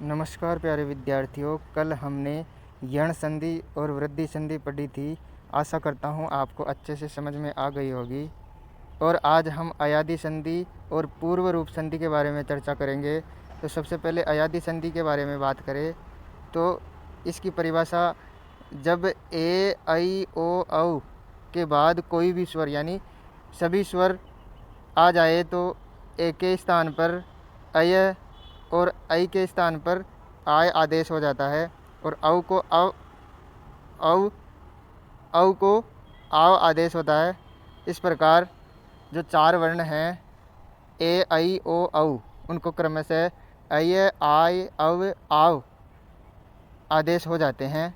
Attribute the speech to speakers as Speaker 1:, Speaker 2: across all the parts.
Speaker 1: नमस्कार प्यारे विद्यार्थियों। कल हमने यण संधि और वृद्धि संधि पढ़ी थी। आशा करता हूँ आपको अच्छे से समझ में आ गई होगी। और आज हम अयादि संधि और पूर्व रूप संधि के बारे में चर्चा करेंगे। तो सबसे पहले अयादि संधि के बारे में बात करें तो इसकी परिभाषा, जब ए ऐ ओ औ के बाद कोई भी स्वर यानी सभी स्वर आ जाए तो ए के स्थान पर अय और ऐ के स्थान पर आय आदेश हो जाता है, और औ को आव आदेश होता है। इस प्रकार जो चार वर्ण हैं ए ऐ ओ औ, उनको क्रमशः अय आय अव आव आदेश हो जाते हैं।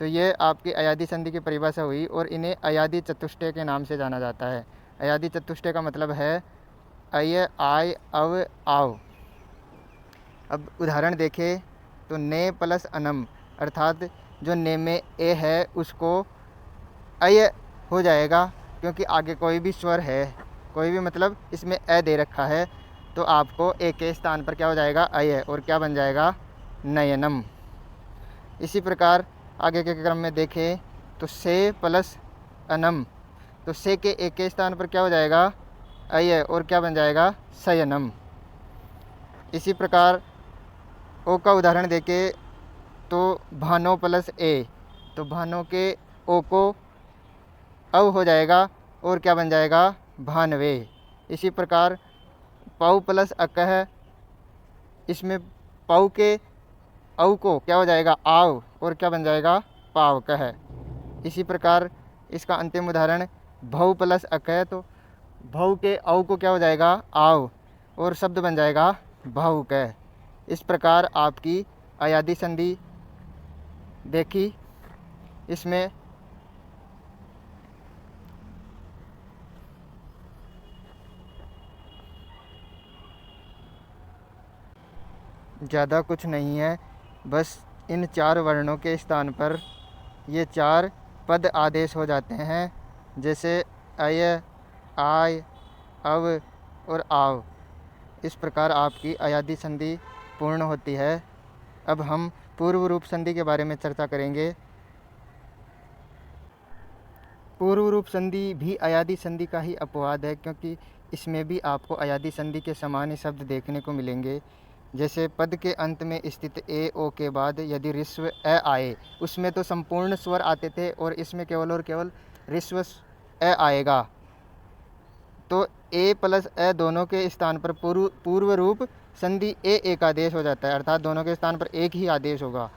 Speaker 1: तो ये आपकी अयादि संधि की परिभाषा हुई, और इन्हें अयादि चतुष्टय के नाम से जाना जाता है। अयादि चतुष्टय का मतलब है अय आय अव आव। अब उदाहरण देखें तो ने प्लस अनम, अर्थात जो ने में ए है उसको अय हो जाएगा, क्योंकि आगे कोई भी स्वर है, कोई भी मतलब इसमें अ दे रखा है, तो आपको ए के स्थान पर क्या हो जाएगा, अय, और क्या बन जाएगा, नयनम। इसी प्रकार आगे के क्रम में देखें तो से प्लस अनम, तो से के ए के स्थान पर क्या हो जाएगा, अय, और क्या बन जाएगा, शयनम। इसी प्रकार ओ का उदाहरण देखें तो भानो प्लस ए, तो भानो के ओ को अव हो जाएगा, और क्या बन जाएगा, भानवे। इसी प्रकार पौ प्लस अकह, इसमें पौ के औ को क्या हो जाएगा, आव, और क्या बन जाएगा, पावकह। इसी प्रकार इसका अंतिम उदाहरण भौ प्लस अकह, तो भौ के औ को क्या हो जाएगा, आव, और शब्द बन जाएगा भावुकह। इस प्रकार आपकी अयादि संधि देखी। इसमें ज़्यादा कुछ नहीं है, बस इन चार वर्णों के स्थान पर ये चार पद आदेश हो जाते हैं, जैसे अय, आय, अव और आव। इस प्रकार आपकी अयादि संधि पूर्ण होती है। अब हम पूर्व रूप संधि के बारे में चर्चा करेंगे। पूर्व रूप संधि भी अयादि संधि का ही अपवाद है, क्योंकि इसमें भी आपको अयादि संधि के समान ही शब्द देखने को मिलेंगे। जैसे पद के अंत में स्थित ए ओ के बाद यदि ऋस्व अ आए, उसमें तो संपूर्ण स्वर आते थे, और इसमें केवल और केवल ऋस्व अ आएगा। तो ए प्लस अ दोनों के स्थान पर पूर्व रूप संधि ए एक आदेश हो जाता है, अर्थात दोनों के स्थान पर एक ही आदेश होगा।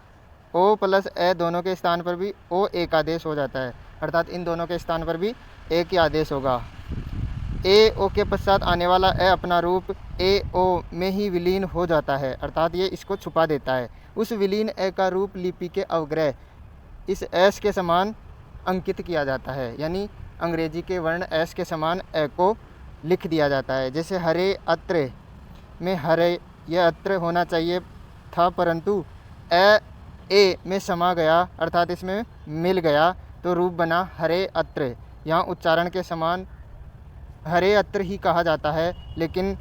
Speaker 1: ओ प्लस अ दोनों के स्थान पर भी ओ एक आदेश हो जाता है, अर्थात इन दोनों के स्थान पर भी एक ही आदेश होगा। ए ओ के पश्चात आने वाला अ अपना रूप ए ओ में ही विलीन हो जाता है, अर्थात ये इसको छुपा देता है। उस विलीन अ का रूप लिपि के अवग्रह इस एस के समान अंकित किया जाता है, यानी अंग्रेजी के वर्ण एस के समान अ को लिख दिया जाता है। जैसे हरे अत्र में हरे, यह अत्र होना चाहिए था, परंतु अ ए में समा गया, अर्थात इसमें मिल गया, तो रूप बना हरे अत्र। यहाँ उच्चारण के समान हरे अत्र ही कहा जाता है, लेकिन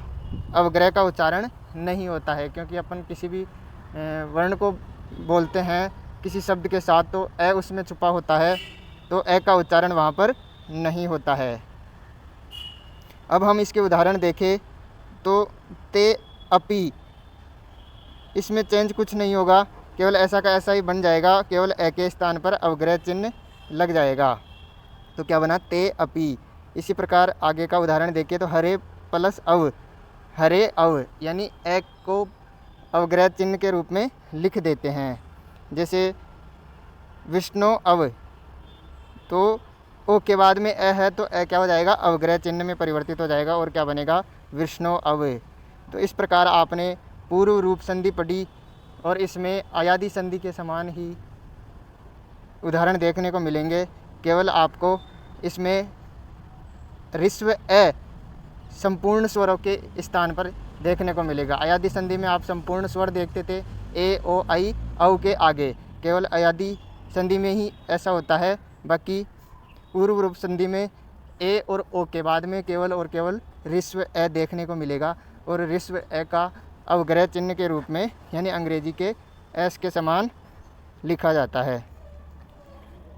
Speaker 1: अवग्रह का उच्चारण नहीं होता है, क्योंकि अपन किसी भी वर्ण को बोलते हैं किसी शब्द के साथ, तो अ उसमें छुपा होता है, तो अ का उच्चारण वहाँ पर नहीं होता है। अब हम इसके उदाहरण देखें तो ते अपि, इसमें चेंज कुछ नहीं होगा, केवल ऐसा का ऐसा ही बन जाएगा, केवल अ के स्थान पर अवग्रह चिन्ह लग जाएगा, तो क्या बना, ते अपि। इसी प्रकार आगे का उदाहरण देखें तो हरे प्लस अव, हरे अव, यानी अ को अवग्रह चिन्ह के रूप में लिख देते हैं। जैसे विष्णु अव, तो ओ के बाद में अ है, तो अ क्या हो जाएगा, अवग्रह चिन्ह में परिवर्तित हो जाएगा, और क्या बनेगा, विष्णु अव। तो इस प्रकार आपने पूर्व रूप संधि पढ़ी, और इसमें अयादि संधि के समान ही उदाहरण देखने को मिलेंगे, केवल आपको इसमें ऋस्व अ संपूर्ण स्वरों के स्थान पर देखने को मिलेगा। अयादि संधि में आप संपूर्ण स्वर देखते थे ए ओ ऐ औ के आगे, केवल अयादि संधि में ही ऐसा होता है। बाकी पूर्व रूप संधि में ए और ओ के बाद में केवल और केवल ऋस्व अ देखने को मिलेगा, और ऋस्व अ का अवग्रह चिन्ह के रूप में यानी अंग्रेजी के एस के समान लिखा जाता है।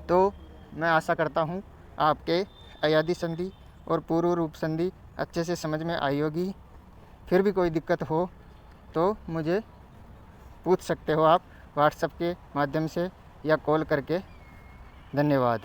Speaker 1: तो मैं आशा करता हूँ आपके अयादी संधि और पूर्व रूप संधि अच्छे से समझ में आई होगी। फिर भी कोई दिक्कत हो तो मुझे पूछ सकते हो आप व्हाट्सएप के माध्यम से या कॉल करके। धन्यवाद।